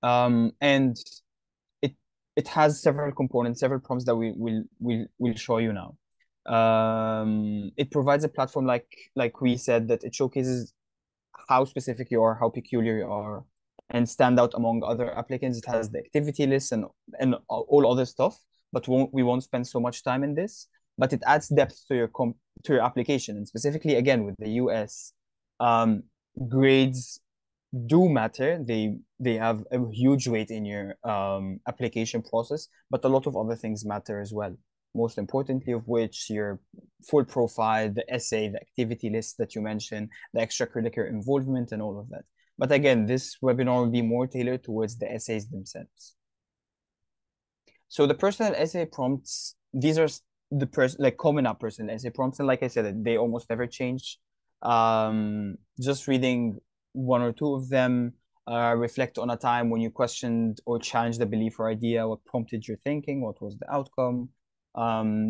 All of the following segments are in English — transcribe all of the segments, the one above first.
And it it has several components, several prompts that we'll show you now. It provides a platform like we said that it showcases how specific you are, how peculiar you are, and stand out among other applicants. It has the activity list and all other stuff, but we won't spend so much time in this. But it adds depth to your application, and specifically again with the US, um, grades do matter. They have a huge weight in your application process, but a lot of other things matter as well. Most importantly of which your full profile, the essay, the activity list that you mentioned, the extracurricular involvement, and all of that. But again, this webinar will be more tailored towards the essays themselves. So the personal essay prompts, these are the like common up personal essay prompts, and like I said, they almost never change. Just reading one or two of them, reflect on a time when you questioned or challenged the belief or idea, what prompted your thinking, what was the outcome,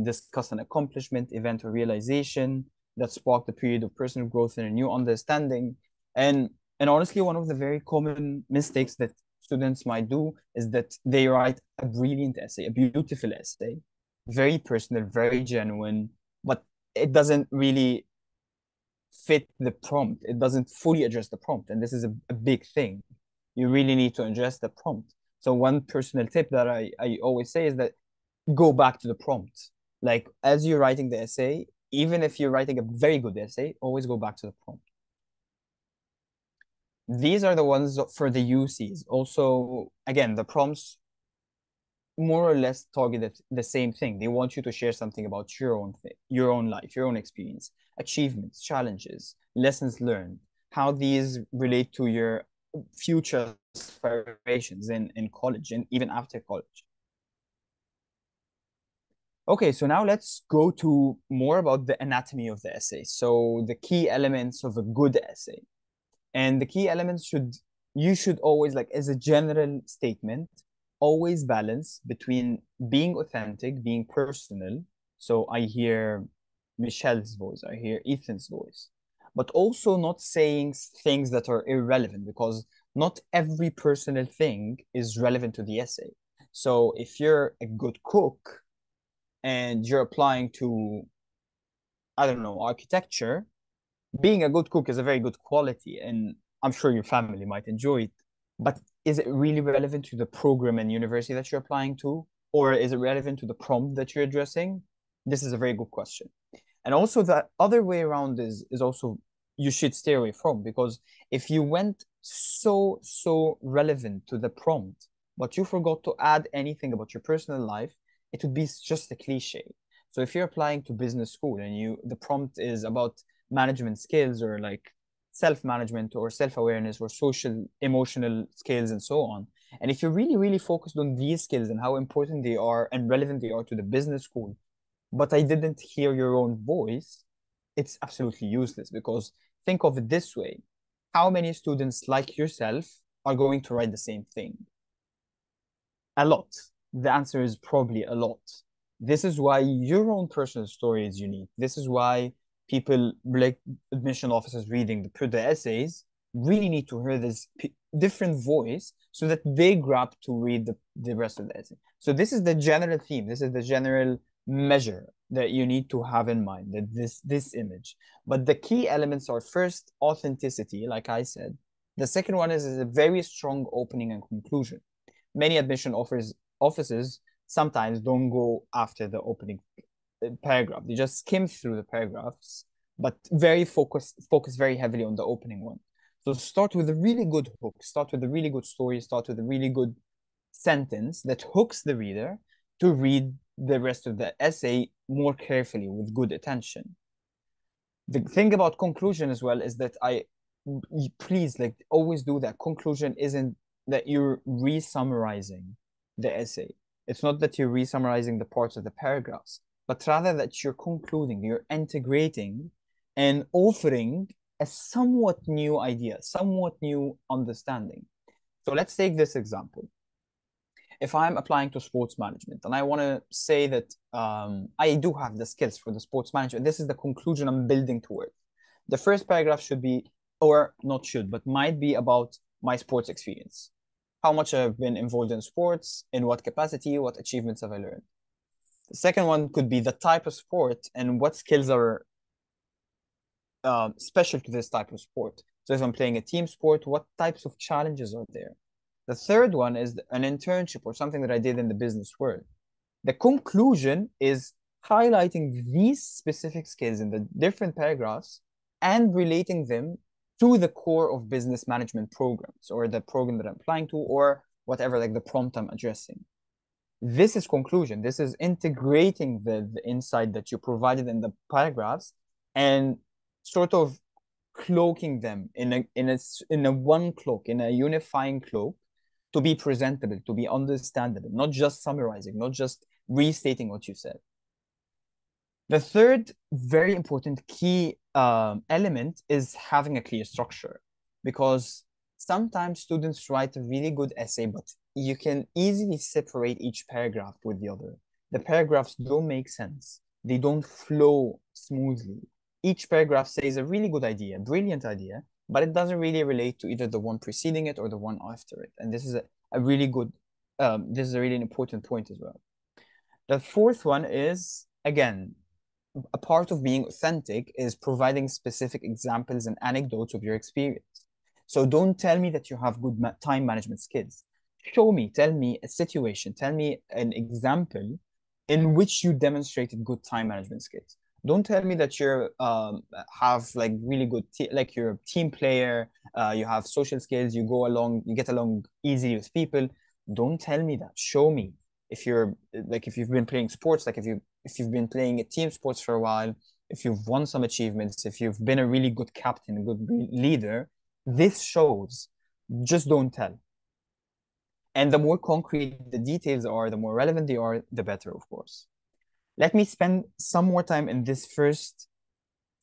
discuss an accomplishment, event, or realization that sparked a period of personal growth and a new understanding. And honestly, one of the very common mistakes that students might do is that they write a brilliant essay, a beautiful essay, very personal, very genuine, but it doesn't really fit the prompt. It doesn't fully address the prompt. And this is a big thing. You really need to address the prompt. So one personal tip that I always say is that go back to the prompt. Like as you're writing the essay, even if you're writing a very good essay, always go back to the prompt. These are the ones for the UCs. Also, again, the prompts more or less target the same thing. They want you to share something about your own thing, your own life, your own experience, achievements, challenges, lessons learned, how these relate to your future aspirations in college and even after college. Okay, so now let's go to more about the anatomy of the essay. So the key elements of a good essay. And the key elements you should always, like as a general statement, always balance between being authentic, being personal. So I hear Michelle's voice, I hear Ethan's voice, but also not saying things that are irrelevant because not every personal thing is relevant to the essay. So if you're a good cook and you're applying to, I don't know, architecture, being a good cook is a very good quality, and I'm sure your family might enjoy it. But is it really relevant to the program and university that you're applying to? Or is it relevant to the prompt that you're addressing? This is a very good question. And also the other way around is also you should stay away from, because if you went so relevant to the prompt, but you forgot to add anything about your personal life, it would be just a cliche. So if you're applying to business school and the prompt is about management skills or like self-management or self-awareness or social emotional skills and so on, and if you're really focused on these skills and how important they are and relevant they are to the business school, but I didn't hear your own voice, it's absolutely useless. Because think of it this way: how many students like yourself are going to write the same thing? A lot. The answer is probably a lot. This is why your own personal story is unique. This is why people like admission officers reading the essays really need to hear this different voice so that they grab to read the rest of the essay. So this is the general theme. This is the general measure that you need to have in mind, that this image. But the key elements are, first, authenticity, like I said. The second one is a very strong opening and conclusion. Many admission offices sometimes don't go after the opening paragraph. They just skim through the paragraphs, but focus very heavily on the opening one. So start with a really good hook, start with a really good story, start with a really good sentence that hooks the reader to read the rest of the essay more carefully with good attention. The thing about conclusion as well is that please, like, always do that. Conclusion isn't that you're re-summarizing the essay. It's not that you're re-summarizing the parts of the paragraphs, but rather that you're concluding, you're integrating and offering a somewhat new idea, somewhat new understanding. So let's take this example. If I'm applying to sports management and I want to say that I do have the skills for the sports management, this is the conclusion I'm building toward. The first paragraph should be, or not should, but might be about my sports experience. how much I've been involved in sports, in what capacity, what achievements have I learned. The second one could be the type of sport and what skills are special to this type of sport. So if I'm playing a team sport, what types of challenges are there? The third one is an internship or something that I did in the business world. The conclusion is highlighting these specific skills in the different paragraphs and relating them to the core of business management programs or the program that I'm applying to or whatever, like the prompt I'm addressing. This is conclusion. This is integrating the insight that you provided in the paragraphs and sort of cloaking them in a one cloak, in a unifying cloak to be presentable, to be understandable, not just summarizing, not just restating what you said. The third very important key element is having a clear structure, because sometimes students write a really good essay, but you can easily separate each paragraph with the other. The paragraphs don't make sense. They don't flow smoothly. Each paragraph says a really good idea, brilliant idea, but it doesn't really relate to either the one preceding it or the one after it. And this is a really good, this is a really important point as well. The fourth one is, again, a part of being authentic is providing specific examples and anecdotes of your experience. So don't tell me that you have good time management skills. Show me, tell me a situation, tell me an example in which you demonstrated good time management skills. Don't tell me that you have like really good like you're a team player, you have social skills, you go along, you get along easily with people. Don't tell me that. Show me. If you're like if you've been playing sports, like if you've been playing a team sports for a while, if you've won some achievements, if you've been a really good captain, a good leader, this shows. Just don't tell. And the more concrete the details are, the more relevant they are, the better, of course. Let me spend some more time in this first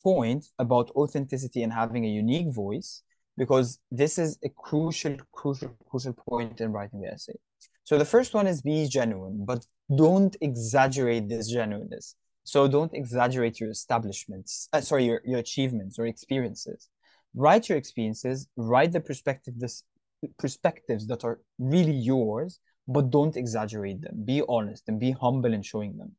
point about authenticity and having a unique voice, because this is a crucial point in writing the essay. So the first one is be genuine, but don't exaggerate this genuineness. So don't exaggerate your establishments, your achievements or experiences. Write your experiences, write the perspectives that are really yours, but don't exaggerate them. Be honest and be humble in showing them.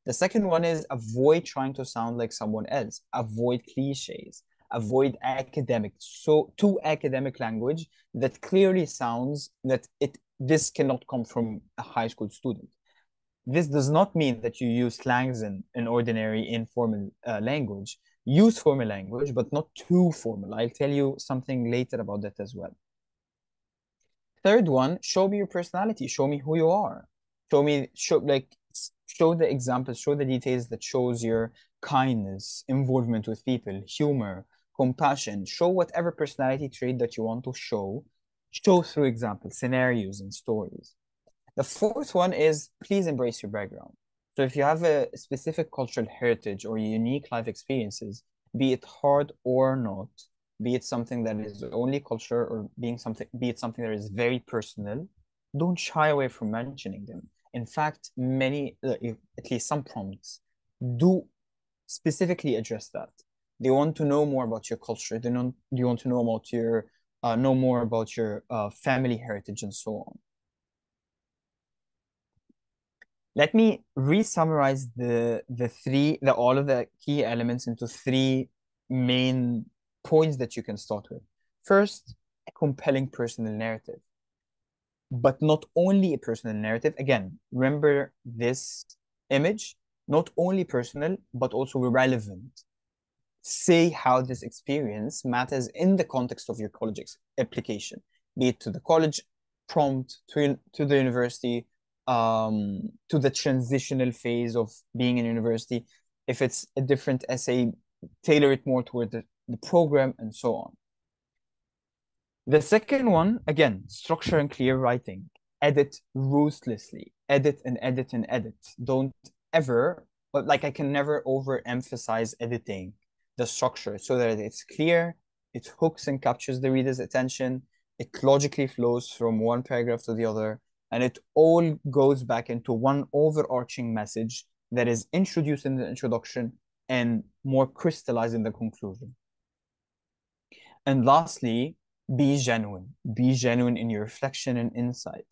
The second one is avoid trying to sound like someone else. Avoid cliches. Avoid too academic language that clearly sounds that this cannot come from a high school student. This does not mean that you use slangs in ordinary informal language. Use formal language, but not too formal. I'll tell you something later about that as well. Third one, show me your personality. Show me who you are. Show the examples, show the details that shows your kindness, involvement with people, humor, compassion. Show whatever personality trait that you want to show. Show through examples, scenarios, and stories. The fourth one is please embrace your background. So if you have a specific cultural heritage or unique life experiences, be it hard or not, be it something that is only culture or be it something that is very personal, don't shy away from mentioning them. In fact, at least some prompts, do specifically address that. They want to know more about your culture. They want to know more about your family heritage and so on. Let me re-summarize all of the key elements into three main points that you can start with. First, a compelling personal narrative, but not only a personal narrative. Again, remember this image, not only personal, but also relevant. Say how this experience matters in the context of your college application, be it to the college prompt, to the university, to the transitional phase of being in university. If it's a different essay, tailor it more toward the program and so on. The second one, again, structure and clear writing. Edit ruthlessly. Edit and edit and edit. Don't ever, but like I can never overemphasize editing the structure so that it's clear, it hooks and captures the reader's attention, it logically flows from one paragraph to the other, and it all goes back into one overarching message that is introduced in the introduction and more crystallized in the conclusion. And lastly, Be genuine. Be genuine in your reflection and insight.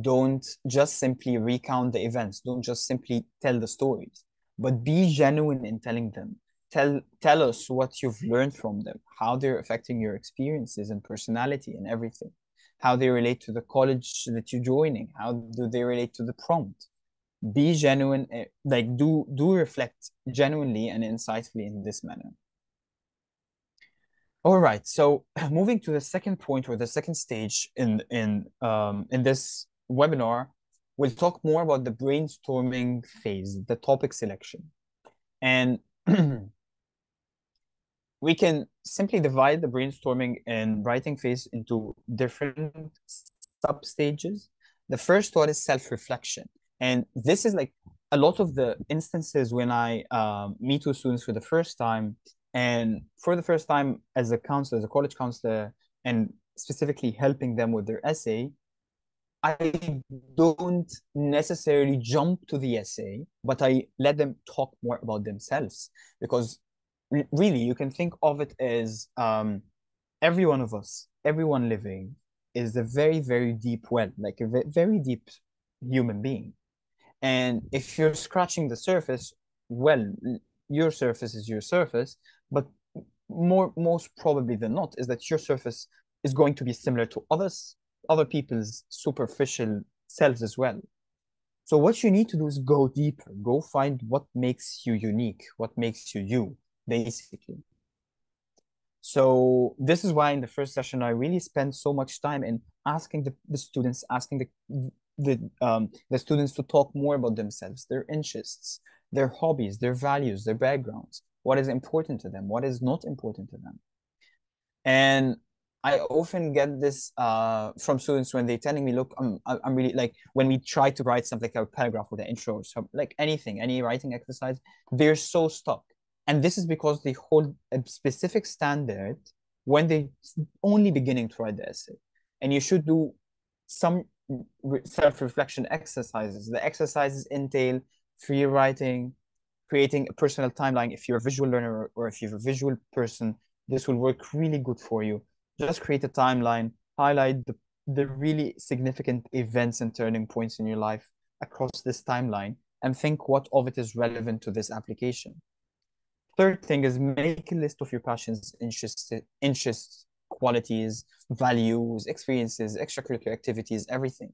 Don't just simply recount the events. Don't just simply tell the stories, but be genuine in telling them. Tell us what you've learned from them, how they're affecting your experiences and personality and everything, how they relate to the college that you're joining, how do they relate to the prompt. Be genuine, like do reflect genuinely and insightfully in this manner. All right. So moving to the second point or the second stage in this webinar, we'll talk more about the brainstorming phase, the topic selection. And we can simply divide the brainstorming and writing phase into different sub stages. The first one is self-reflection. And this is like a lot of the instances when I meet with students for the first time, and for the first time as a counselor, as a college counselor, and specifically helping them with their essay, I don't necessarily jump to the essay, but I let them talk more about themselves because really you can think of it as every one of us, everyone living is a very, very deep well, like a very deep human being. And if you're scratching the surface, well, your surface is your surface, but most probably than not is that your surface is going to be similar to other people's superficial selves as well. So what you need to do is go deeper, go find what makes you unique, what makes you you, basically. So this is why in the first session I really spent so much time in asking the students, asking the students to talk more about themselves, their interests, their hobbies, their values, their backgrounds, what is important to them, what is not important to them. And I often get this from students when they're telling me, look, I'm really like when we try to write something like a paragraph with an intro or something, like anything, any writing exercise, they're so stuck. And this is because they hold a specific standard when they only beginning to write the essay. And you should do some self-reflection exercises. The exercises entail free writing, creating a personal timeline. If you're a visual learner or if you're a visual person, this will work really good for you. Just create a timeline, highlight the really significant events and turning points in your life across this timeline, and think what of it is relevant to this application. Third thing is make a list of your passions, interests, qualities, values, experiences, extracurricular activities, everything.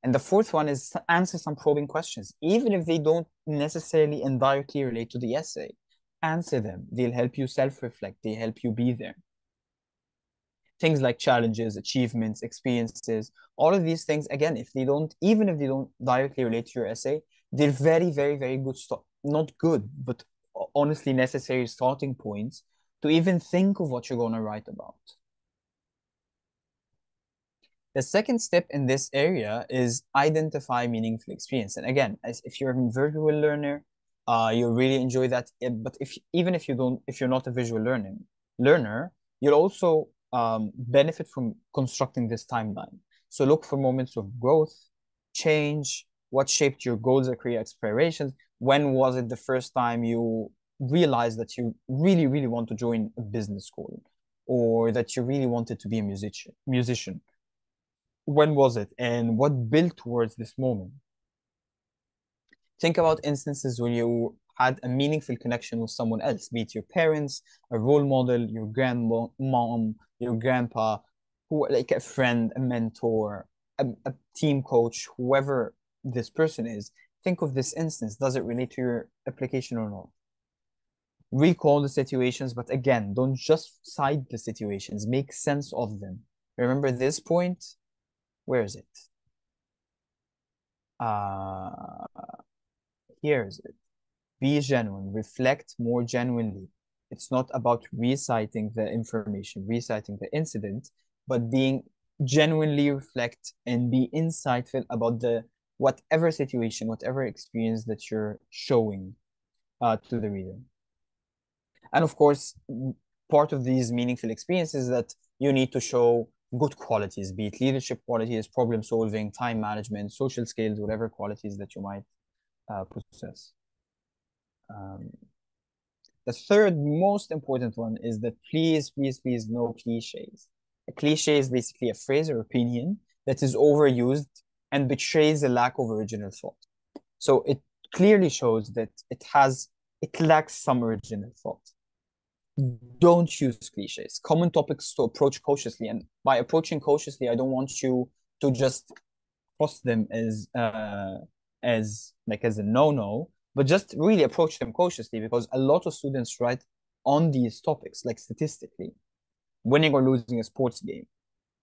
And the fourth one is to answer some probing questions, even if they don't necessarily indirectly relate to the essay. Answer them. They'll help you self-reflect. They help you be there. Things like challenges, achievements, experiences, all of these things, again, even if they don't directly relate to your essay, they're very, very, very good start. Not good, but honestly necessary starting points to even think of what you're going to write about. The second step in this area is identify meaningful experience. And again, as if you're a visual learner, you'll really enjoy that. But if you're not a visual learner, you'll also benefit from constructing this timeline. So look for moments of growth, change, what shaped your goals or career aspirations. When was it the first time you realized that you really, really want to join a business school, or that you really wanted to be a musician? When was it and what built towards this moment? Think about instances where you had a meaningful connection with someone else, be it your parents, a role model, your grandmom, your grandpa, who like a friend, a mentor, a team coach, whoever this person is. Think of this instance. Does it relate to your application or not? Recall the situations, but again, don't just cite the situations, make sense of them. Remember this point? Where is it? Uh, Here's it. Be genuine, reflect more genuinely. It's not about reciting the information, reciting the incident, but being genuinely reflect and be insightful about the whatever situation, whatever experience that you're showing to the reader. And of course, part of these meaningful experiences that you need to show good qualities, be it leadership qualities, problem solving, time management, social skills, whatever qualities that you might possess. Um, the third most important one is that please, please, please, no cliches. A cliche is basically a phrase or opinion that is overused and betrays a lack of original thought. So it clearly shows that it lacks some original thought. Don't use cliches. Common topics to approach cautiously. And by approaching cautiously, I don't want you to just cross them as a no-no, but just really approach them cautiously, because a lot of students write on these topics, like statistically, winning or losing a sports game.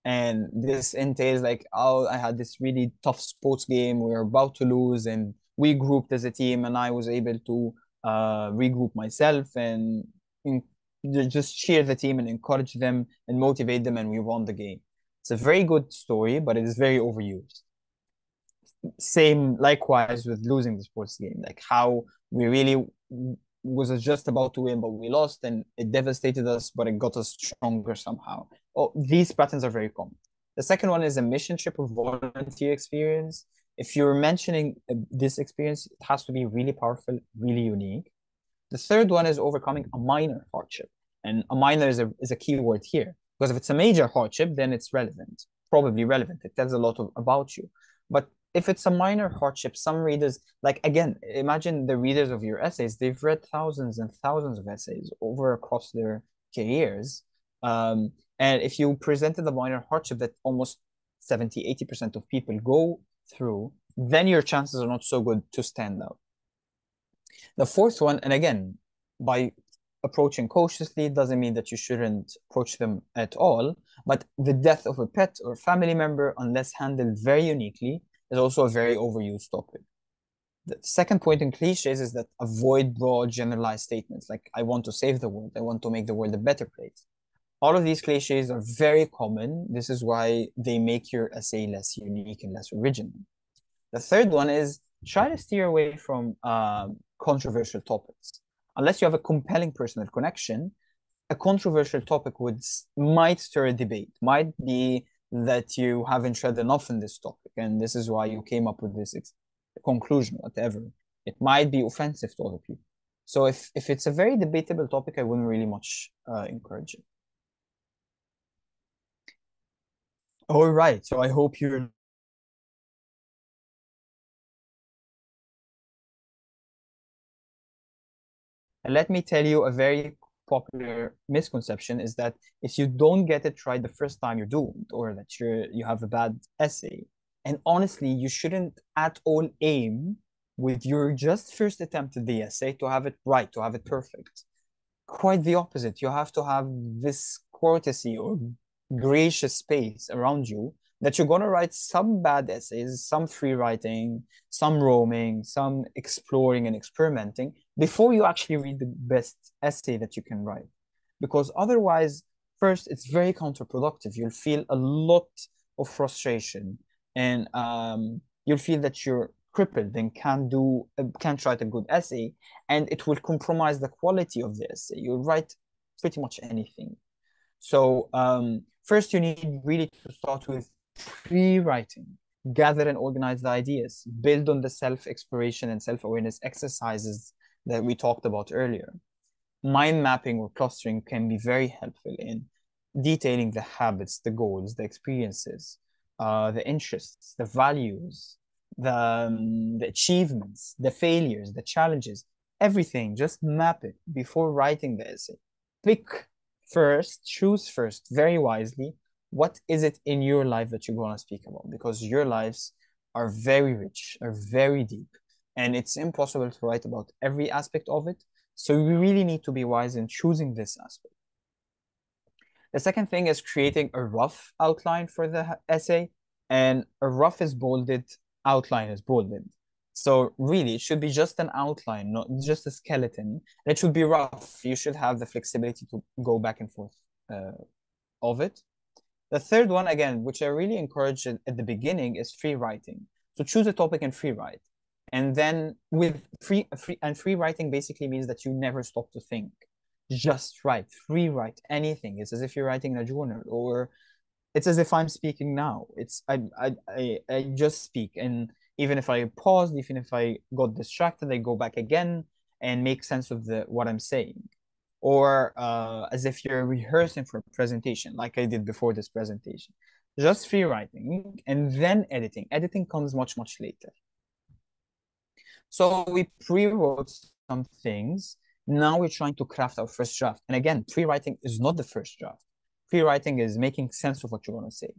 And this entails like, oh, I had this really tough sports game. We were about to lose, and we grouped as a team, and I was able to regroup myself and just cheer the team and encourage them and motivate them, and we won the game. It's a very good story, but it is very overused. Same likewise with losing the sports game, like how we really was just about to win, but we lost, and it devastated us, but it got us stronger somehow. Oh, these patterns are very common. The second one is a mission trip or volunteer experience. If you're mentioning this experience, it has to be really powerful, really unique. The third one is overcoming a minor hardship. And a minor is a key word here, because if it's a major hardship, then it's relevant, probably relevant. It tells a lot about you. But if it's a minor hardship, some readers, like again, imagine the readers of your essays, they've read thousands and thousands of essays over across their careers. And if you presented a minor hardship that almost 70, 80% of people go through, then your chances are not so good to stand out. The fourth one, and again, by approaching cautiously doesn't mean that you shouldn't approach them at all, but the death of a pet or family member, unless handled very uniquely, is also a very overused topic. The second point in cliches is that avoid broad generalized statements like, I want to save the world, I want to make the world a better place. All of these cliches are very common. This is why they make your essay less unique and less original. The third one is try to steer away from controversial topics. Unless you have a compelling personal connection, a controversial topic might stir a debate, might be that you haven't read enough in this topic, and this is why you came up with this conclusion, whatever. It might be offensive to other people. So if it's a very debatable topic, I wouldn't really much encourage it. All right, so I hope you're And let me tell you, a very popular misconception is that if you don't get it right the first time, you're doomed, or that you have a bad essay. And honestly, you shouldn't at all aim with your just first attempt at the essay to have it right, to have it perfect. Quite the opposite. You have to have this courtesy or gracious space around you that you're going to write some bad essays, some free writing, some roaming, some exploring and experimenting before you actually read the best essay that you can write. Because otherwise, first, it's very counterproductive. You'll feel a lot of frustration, and you'll feel that you're crippled and can't write a good essay, and it will compromise the quality of the essay. You'll write pretty much anything. So first, you need really to start with pre-writing. Gather and organize the ideas. Build on the self-exploration and self-awareness exercises that we talked about earlier. Mind mapping or clustering can be very helpful in detailing the habits, the goals, the experiences, the interests, the values, the achievements, the failures, the challenges, everything. Just map it before writing the essay. Choose first, very wisely, what is it in your life that you're going to speak about? Because your lives are very rich, are very deep, and it's impossible to write about every aspect of it. So we really need to be wise in choosing this aspect. The second thing is creating a rough outline for the essay, and a rough is bolded, outline is bolded. So really, it should be just an outline, not just a skeleton. It should be rough. You should have the flexibility to go back and forth of it. The third one, again, which I really encourage at the beginning, is free writing. So choose a topic and free write. And then with free writing basically means that you never stop to think. Just write, free write anything. It's as if you're writing in a journal, or it's as if I'm speaking now. I just speak, and even if I paused, even if I got distracted, I go back again and make sense of what I'm saying. or as if you're rehearsing for a presentation, like I did before this presentation. Just free writing and then editing. Editing comes much, much later. So we pre-wrote some things. Now we're trying to craft our first draft. And again, pre-writing is not the first draft. Pre-writing is making sense of what you want to say.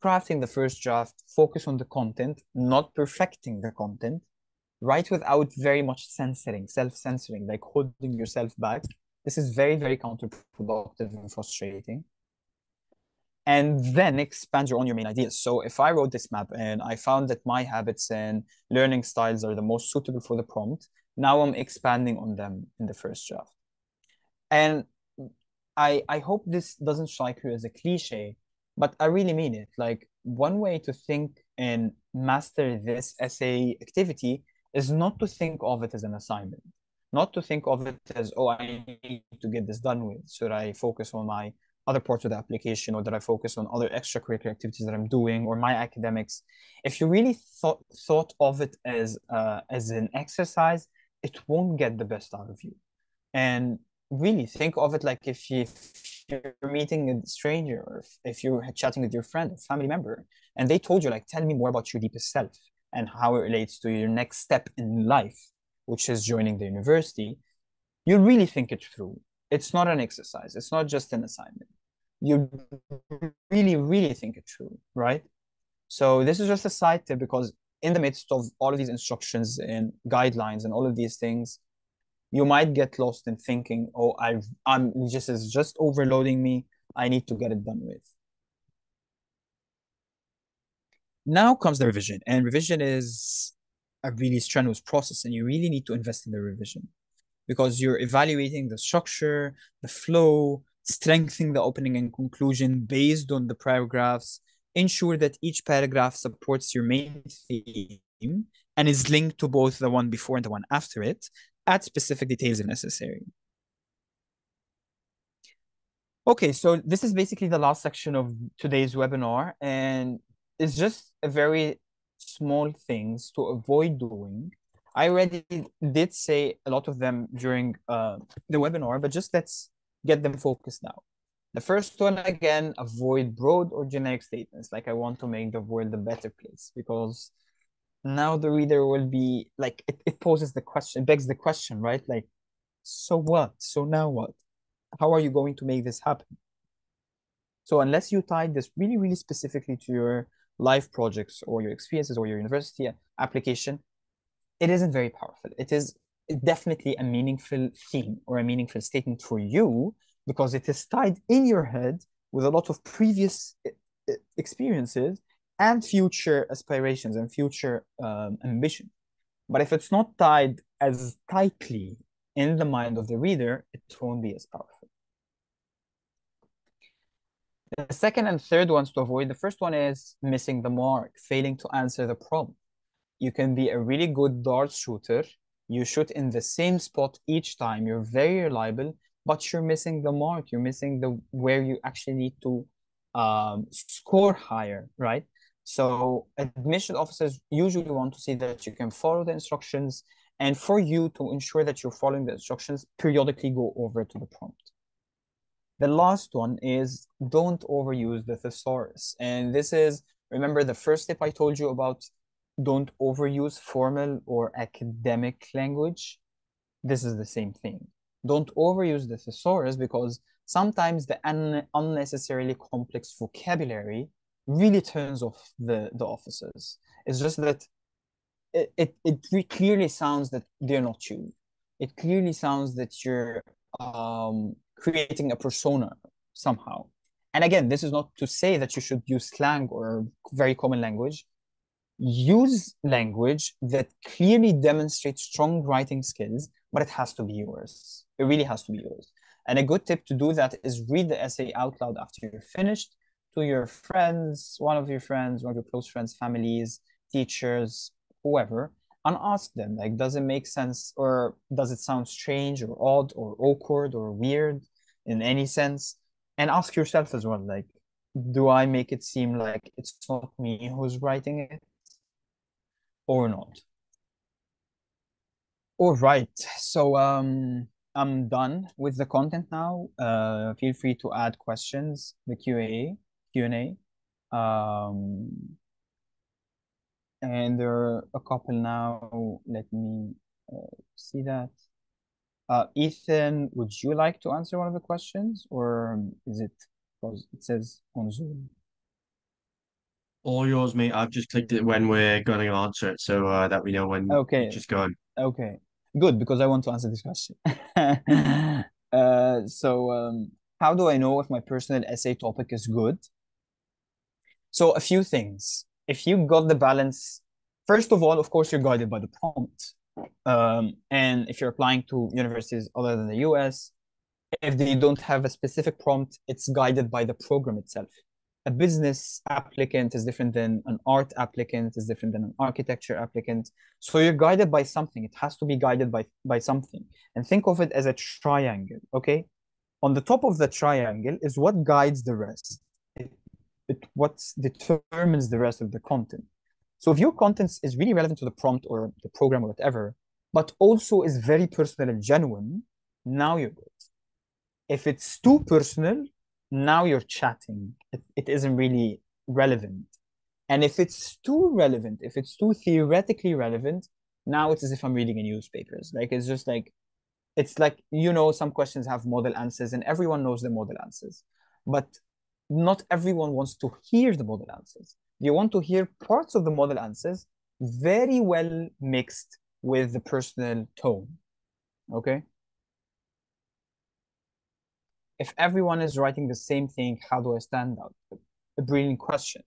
Crafting the first draft, focus on the content, not perfecting the content. Write without very much censoring, self-censoring, like holding yourself back. This is very, very counterproductive and frustrating. And then expand on your main ideas. So if I wrote this map and I found that my habits and learning styles are the most suitable for the prompt, now I'm expanding on them in the first draft. And I hope this doesn't strike you as a cliche, but I really mean it. Like one way to think and master this essay activity is not to think of it as an assignment, not to think of it as, oh, I need to get this done with. Should I focus on my other parts of the application, or did I focus on other extracurricular activities that I'm doing, or my academics? If you really thought of it as an exercise, it won't get the best out of you. And really think of it like if you're meeting a stranger, or if you're chatting with your friend or family member, and they told you, like, tell me more about your deepest self and how it relates to your next step in life, which is joining the university, you really think it through. It's not an exercise. It's not just an assignment. You really, really think it through, right? So this is just a side tip, because in the midst of all of these instructions and guidelines and all of these things, you might get lost in thinking, oh, I'm just is just overloading me. I need to get it done with. Now comes the revision, and revision is a really strenuous process, and you really need to invest in the revision, because you're evaluating the structure, the flow, strengthening the opening and conclusion based on the paragraphs. Ensure that each paragraph supports your main theme and is linked to both the one before and the one after it. Add specific details if necessary. Okay, so this is basically the last section of today's webinar, and it's just a very small things to avoid doing. I already did say a lot of them during the webinar, but just let's get them focused now. The first one, again, avoid broad or generic statements, like I want to make the world a better place, because now the reader will be like, it poses the question, it begs the question, right? Like, so what? So now what? How are you going to make this happen? So unless you tie this really, really specifically to your life projects or your experiences or your university application, it isn't very powerful. It is definitely a meaningful theme or a meaningful statement for you, because it is tied in your head with a lot of previous experiences and future aspirations and future ambition. But if it's not tied as tightly in the mind of the reader, it won't be as powerful. The second and third ones to avoid, the first one is missing the mark, failing to answer the prompt. You can be a really good dart shooter. You shoot in the same spot each time. You're very reliable, but you're missing the mark. You're missing the where you actually need to score higher, right? So admission officers usually want to see that you can follow the instructions, and for you to ensure that you're following the instructions, periodically go over to the prompt. The last one is don't overuse the thesaurus. And this is, remember the first tip I told you about, don't overuse formal or academic language? This is the same thing. Don't overuse the thesaurus, because sometimes the unnecessarily complex vocabulary really turns off the officers. It's just that it clearly sounds that they're not you. It clearly sounds that you're creating a persona somehow. And again, this is not to say that you should use slang or very common language. Use language that clearly demonstrates strong writing skills, but it has to be yours. It really has to be yours. And a good tip to do that is read the essay out loud after you're finished to your friends, one of your close friends, families, teachers, whoever, and ask them, like, does it make sense, or does it sound strange or odd or awkward or weird in any sense? And ask yourself as well, like, do I make it seem like it's not me who's writing it or not? All right. So I'm done with the content now. Feel free to add questions, the Q&A. And there are a couple now. Let me see that. Ethan, would you like to answer one of the questions, or is it because it says on Zoom? All yours, mate. I've just clicked it when we're going to answer it so that we know when it's Okay, just gone. okay, good, because I want to answer this question. How do I know if my personal essay topic is good? So a few things. If you got the balance, first of all, of course, you're guided by the prompt. And if you're applying to universities other than the US, if they don't have a specific prompt, it's guided by the program itself. A business applicant is different than an art applicant, is different than an architecture applicant. So you're guided by something. It has to be guided by something. And think of it as a triangle, okay? On the top of the triangle is what guides the rest. What determines the rest of the content. So if your content is really relevant to the prompt or the program or whatever, but also is very personal and genuine, now you're good. If it's too personal, now you're chatting. It isn't really relevant. And if it's too relevant, if it's too theoretically relevant, now it's as if I'm reading a newspapers. Like it's like, some questions have model answers and everyone knows the model answers. But not everyone wants to hear the model answers. They want to hear parts of the model answers very well mixed with the personal tone. Okay? If everyone is writing the same thing, how do I stand out? A brilliant question.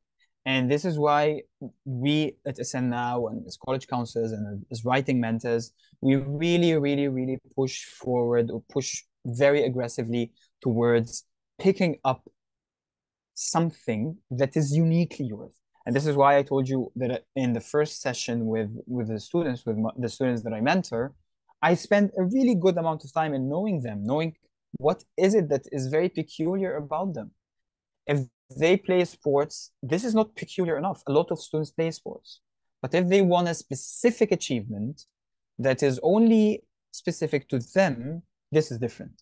And this is why we at SN Now and as college counselors and as writing mentors, we really, really, really push forward or push very aggressively towards picking up something that is uniquely yours. And this is why I told you that in the first session with the students, the students that I mentor, I spend a really good amount of time in knowing them, knowing what is it that is very peculiar about them. If they play sports, this is not peculiar enough. A lot of students play sports. But if they want a specific achievement that is only specific to them, this is different.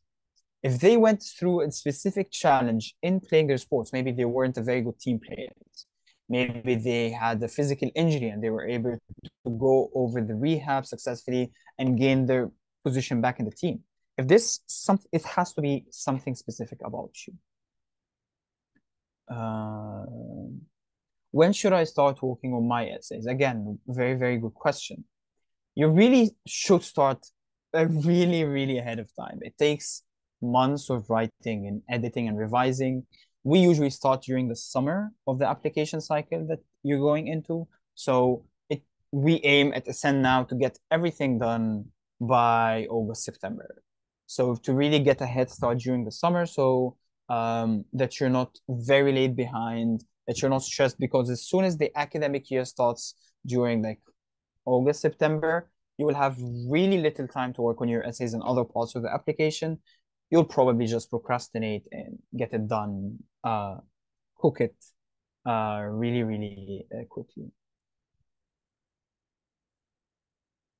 If they went through a specific challenge in playing their sports, maybe they weren't a very good team players, maybe they had a physical injury and they were able to go over the rehab successfully and gain their position back in the team. If this something, it has to be something specific about you. Uh, when should I start working on my essays? Again, very, very good question. You really should start really, really ahead of time. It takes months of writing and editing and revising. We usually start during the summer of the application cycle that you're going into. So we aim at SN Now to get everything done by August, September. So to really get a head start during the summer, so that you're not very late behind, that you're not stressed, because as soon as the academic year starts during like August, September, you will have really little time to work on your essays and other parts of the application. You'll probably just procrastinate and get it done, cook it really, really quickly.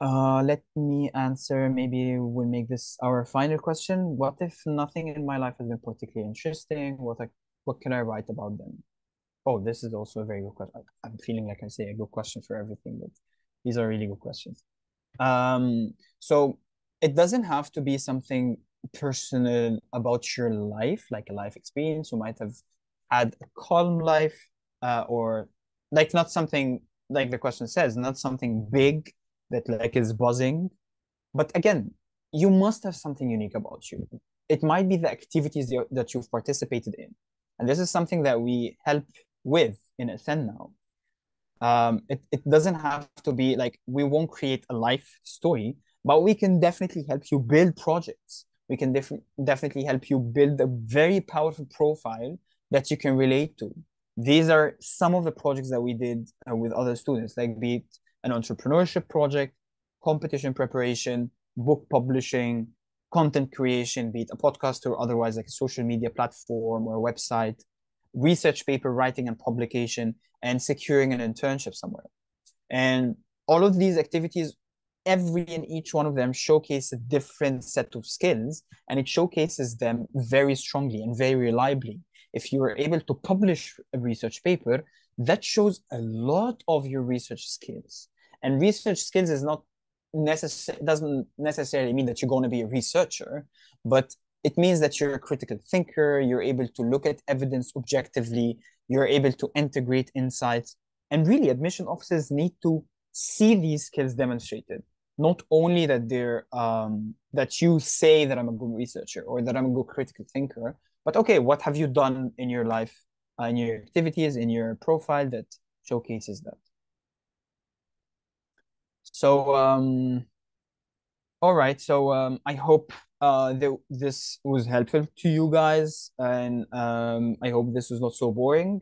Let me answer. Maybe we'll make this our final question. What if nothing in my life has been particularly interesting? What can I write about them? Oh, this is also a very good question. I'm feeling like I say a good question for everything, but these are really good questions. So it doesn't have to be something personal about your life, like a life experience. You might have had a calm life, or like not something like the question says, not something big that like is buzzing. But again, you must have something unique about you. It might be the activities that you've participated in. And this is something that we help with in SN Now. It doesn't have to be like we won't create a life story, but we can definitely help you build projects. We can definitely help you build a very powerful profile that you can relate to. These are some of the projects that we did with other students, like be it an entrepreneurship project, competition preparation, book publishing, content creation, be it a podcast or otherwise like a social media platform or a website, research paper writing and publication, and securing an internship somewhere. And all of these activities every and each one of them showcase a different set of skills, and it showcases them very strongly and very reliably. If you are able to publish a research paper, that shows a lot of your research skills. And research skills is not doesn't necessarily mean that you're going to be a researcher, but it means that you're a critical thinker, you're able to look at evidence objectively, you're able to integrate insights. And really, admission officers need to see these skills demonstrated. Not only that that you say that I'm a good researcher or that I'm a good critical thinker, but okay, what have you done in your life, in your activities, in your profile that showcases that? So, all right. So, I hope this was helpful to you guys, and I hope this was not so boring.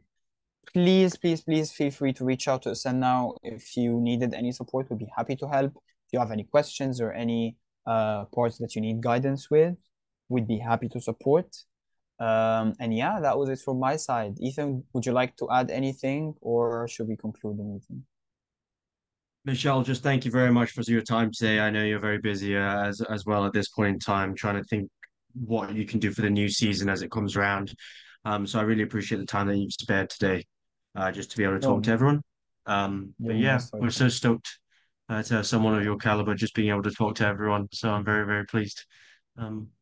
Please, please, please feel free to reach out to us. And now, if you needed any support, we'd be happy to help. If you have any questions or any parts that you need guidance with, we'd be happy to support. And yeah, that was it from my side. Ethan, would you like to add anything, or should we conclude the meeting? Michelle, just thank you very much for your time today. I know you're very busy as well at this point in time, trying to think what you can do for the new season as it comes around. So I really appreciate the time that you've spared today, just to be able to talk to No, everyone. But you're yeah, most we're welcome. so stoked to have someone of your caliber just being able to talk to everyone. So I'm very, very pleased.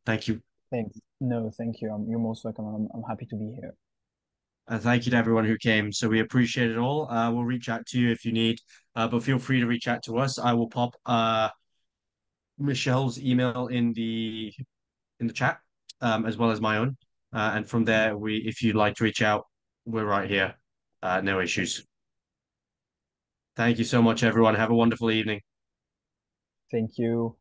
Thank you. Thanks. No, thank you. You're most welcome. I'm happy to be here. Thank you to everyone who came. So we appreciate it all. We'll reach out to you if you need, but feel free to reach out to us. I will pop Michelle's email in the chat, as well as my own. And from there, we if you'd like to reach out, we're right here. No issues. Thank you so much, everyone. Have a wonderful evening. Thank you.